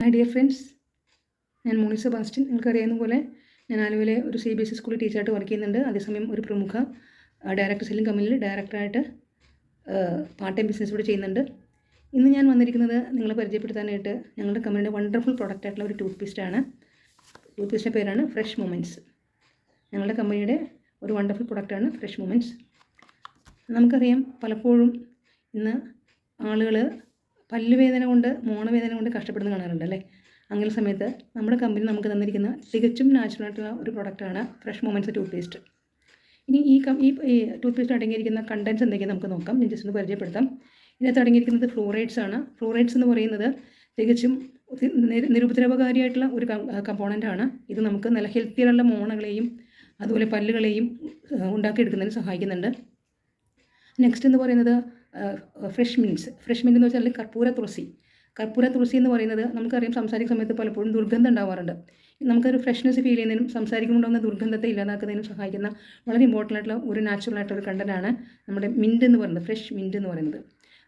My dear friends, ഞാൻ മോണി Sebastian. നിങ്ങൾക്കറിയാവുന്ന പോലെ ഞാൻ ആലുവയിലെ ഒരു CBSE സ്കൂളിൽ ടീച്ചറായിട്ട് വർക്ക് ചെയ്യുന്നുണ്ട്. അതേസമയം ഒരു പ്രമുഖ ഡയറക്ടർ സെല്ലിംഗ് കമ്പനിയിൽ ഡയറക്ടറായിട്ട് പാർട്ട് ടൈം ബിസിനസ് കൂടെ ചെയ്യുന്നുണ്ട്. ഇന്ന് ഞാൻ വന്നിരിക്കുന്നത് നിങ്ങളെ പരിചയപ്പെടുത്താനായിട്ട് ഞങ്ങളുടെ കമ്പനിയുടെ വണ്ടർഫുൾ പ്രോഡക്റ്റ് ആയിട്ടുള്ള ഒരു ടൂത്ത് പേസ്റ്റാണ്. ടൂത്ത് പേസ്റ്റിൻ്റെ പേരാണ് ഫ്രഷ് മൊമെൻറ്റ്സ്. ഞങ്ങളുടെ കമ്പനിയുടെ ഒരു വണ്ടർഫുൾ പ്രൊഡക്റ്റാണ് ഫ്രഷ് മൊമെൻറ്റ്സ്. നമുക്കറിയാം, പലപ്പോഴും ഇന്ന് ആളുകൾ പല്ലുവേദന കൊണ്ട് മോണവേദന കൊണ്ട് കഷ്ടപ്പെടുന്ന കാണാറുണ്ട് അല്ലേ. അങ്ങനെ സമയത്ത് നമ്മുടെ കമ്പനി നമുക്ക് തന്നിരിക്കുന്ന തികച്ചും നാച്ചുറലായിട്ടുള്ള ഒരു പ്രൊഡക്റ്റാണ് ഫ്രഷ് മൊമെൻറ്റ്സ് ടൂത്ത് പേസ്റ്റ്. ഇനി ഈ ടൂത്ത് പേസ്റ്റ് അടങ്ങിയിരിക്കുന്ന കണ്ടൻസ് എന്തൊക്കെയാണ് നമുക്ക് നോക്കാം. ഞാൻ ജസ്റ്റ് ഒന്ന് പരിചയപ്പെടുത്താം. ഇതിനകത്ത് അടങ്ങിയിരിക്കുന്നത് ഫ്ലൂറൈഡ്സ് ആണ്. ഫ്ലൂറൈഡ്സ് എന്ന് പറയുന്നത് തികച്ചും നിരുപദ്രവകാരിയായിട്ടുള്ള ഒരു കമ്പോണൻ്റാണ്. ഇത് നമുക്ക് നല്ല ഹെൽത്തിയുള്ള മോണകളെയും അതുപോലെ പല്ലുകളെയും ഉണ്ടാക്കിയെടുക്കുന്നതിന് സഹായിക്കുന്നുണ്ട്. നെക്സ്റ്റ് എന്ന് പറയുന്നത് ഫ്രഷ് മിൻറ്റ് എന്ന് വെച്ചാൽ കർപ്പൂര തുളസി എന്ന് പറയുന്നത് നമുക്കറിയാം, സംസാരിക്കുന്ന സമയത്ത് പലപ്പോഴും ദുർഗന്ധം ഉണ്ടാവാറുണ്ട്. നമുക്കൊരു ഫ്രഷ്നെസ് ഫീൽ ചെയ്യുന്നതിനും സംസാരിക്കുമ്പോണ്ടാകുന്ന ദുർഗന്ധത്തെ ഇല്ലാതാക്കുന്നതിനും സഹായിക്കുന്ന വളരെ ഇമ്പോർട്ടൻ്റ് ആയിട്ടുള്ള ഒരു നാച്ചുറൽ ആയിട്ടൊരു കണ്ടൻ്റാണ് നമ്മുടെ മിൻറ്റ് എന്ന് പറയുന്നത്, ഫ്രഷ് മിൻറ്റ് എന്ന് പറയുന്നത്.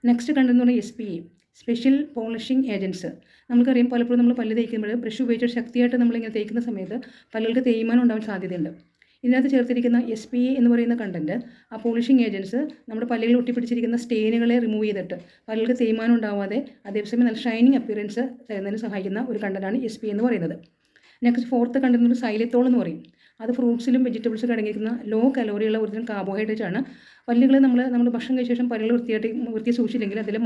നെക്സ്റ്റ് കണ്ടന്റ് എന്ന് പറയുന്നത് SPA, സ്പെഷ്യൽ പോളിഷിംഗ് ഏജൻറ്റ്സ്. നമുക്കറിയാം, പലപ്പോഴും നമ്മൾ പല്ല് തേക്കുമ്പോൾ ബ്രഷ് ഉപയോഗിച്ച് ശക്തിയായിട്ട് നമ്മളിങ്ങനെ തേക്കുന്ന സമയത്ത് പല്ലുകൾക്ക് തേയ്മാനം ഉണ്ടാവാൻ സാധ്യതയുണ്ട്. ഇതിനകത്ത് ചേർത്തിരിക്കുന്ന SPA എന്ന് പറയുന്ന കണ്ടൻറ്റ്, ആ പോളിഷിംഗ് ഏജൻറ്റ്സ് നമ്മുടെ പല്ലുകളിൽ ഒട്ടിപ്പിടിച്ചിരിക്കുന്ന സ്റ്റെയിനുകളെ റിമൂവ് ചെയ്തിട്ട് പല്ലുകൾക്ക് തേയ്മാനം ഉണ്ടാവാതെ അതേസമയം നല്ല ഷൈനിങ് അപ്പിയറൻസ് തരുന്നതിന് സഹായിക്കുന്ന ഒരു കണ്ടൻ്റാണ് SPA എന്ന് പറയുന്നത്. നെക്സ്റ്റ് ഫോർത്ത് കണ്ടന്റ് ഒരു സൈലത്തോൾ എന്ന് പറയും. അത് ഫ്രൂട്ട്സിലും വെജിറ്റബിൾസിലും അടങ്ങിയിരിക്കുന്ന ലോ കലോറിയുള്ള ഒറിജിനൽ കാർബോഹൈഡ്രേറ്റ് ആണ്. പല്ലുകൾ നമ്മൾ ഭക്ഷണം കഴിച്ച ശേഷം പല്ലുകൾ വൃത്തി സൂക്ഷിച്ചില്ലെങ്കിൽ അതിൽ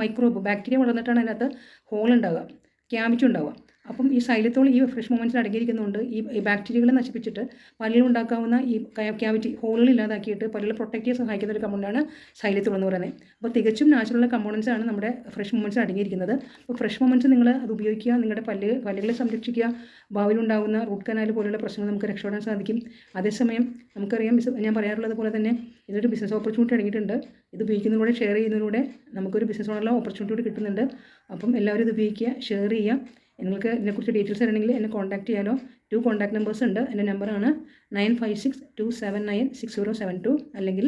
ബാക്ടീരിയ വളർന്നിട്ടാണ് അതിനകത്ത് ഹോൾ ഉണ്ടാവുക, ക്യാവിറ്റി ഉണ്ടാവുക. അപ്പം ഈ സൈലത്തോൾ ഈ ഫ്രഷ് മൊമെൻറ്റ്സിൽ അടങ്ങിയിരിക്കുന്നതുകൊണ്ട് ഈ ബാക്ടീരിയകളെ നശിപ്പിച്ചിട്ട് പല്ലിലുണ്ടാക്കാവുന്ന ഈ ക്യാവിറ്റി ഹോളുകൾ ഇല്ലാതാക്കിയിട്ട് പല്ലുകളെ പ്രൊട്ടക്റ്റ് ചെയ്യാൻ സഹായിക്കുന്ന ഒരു കമ്പൗണ്ടാണ് സൈലത്തോൾ എന്ന് പറയുന്നത്. അപ്പോൾ തികച്ചും നാച്ചുറൽ കമ്പോണൻസ് ആണ് നമ്മുടെ ഫ്രഷ് മൊമെൻറ്റ്സിൽ അടങ്ങിയിരിക്കുന്നത്. അപ്പോൾ ഫ്രഷ് മൊമെൻറ്റ്സ് നിങ്ങൾ അത് ഉപയോഗിക്കുക, നിങ്ങളുടെ പല്ലുകളെ സംരക്ഷിക്കുക. ഭാവിയിലുണ്ടാകുന്ന റൂട്ട് കനാൽ പോലുള്ള പ്രശ്നങ്ങൾ നമുക്ക് രക്ഷപ്പെടാൻ സാധിക്കും. അതേസമയം നമുക്കറിയാം, ഞാൻ പറയാറുള്ളത് പോലെ തന്നെ ഇതൊരു ബിസിനസ് ഓപ്പർച്യൂണിറ്റി അടങ്ങിയിട്ടുണ്ട്. ഇത് ഉപയോഗിക്കുന്നതിലൂടെ ഷെയർ ചെയ്യുന്നതിലൂടെ നമുക്കൊരു ബിസിനസ് ഓണറുള്ള ഓപ്പർച്യൂണിറ്റി കിട്ടുന്നുണ്ട്. അപ്പം എല്ലാവരും ഇത് ഉപയോഗിക്കുക, ഷെയർ ചെയ്യുക. നിങ്ങൾക്ക് ഇതിനെക്കുറിച്ച് ഡീറ്റെയിൽസ് അറിയണമെങ്കിൽ എന്നെ കോൺടാക്ട് ചെയ്യാലോ. 2 കോൺടാക്ട് നമ്പേഴ്സ് ഉണ്ട്. എൻ്റെ നമ്പറാണ് 9562796072 അല്ലെങ്കിൽ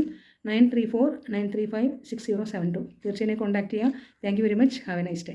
9349356072. തീർച്ചയായും കോൺടാക്ട് ചെയ്യുക. Thank you very much. Have A nice day.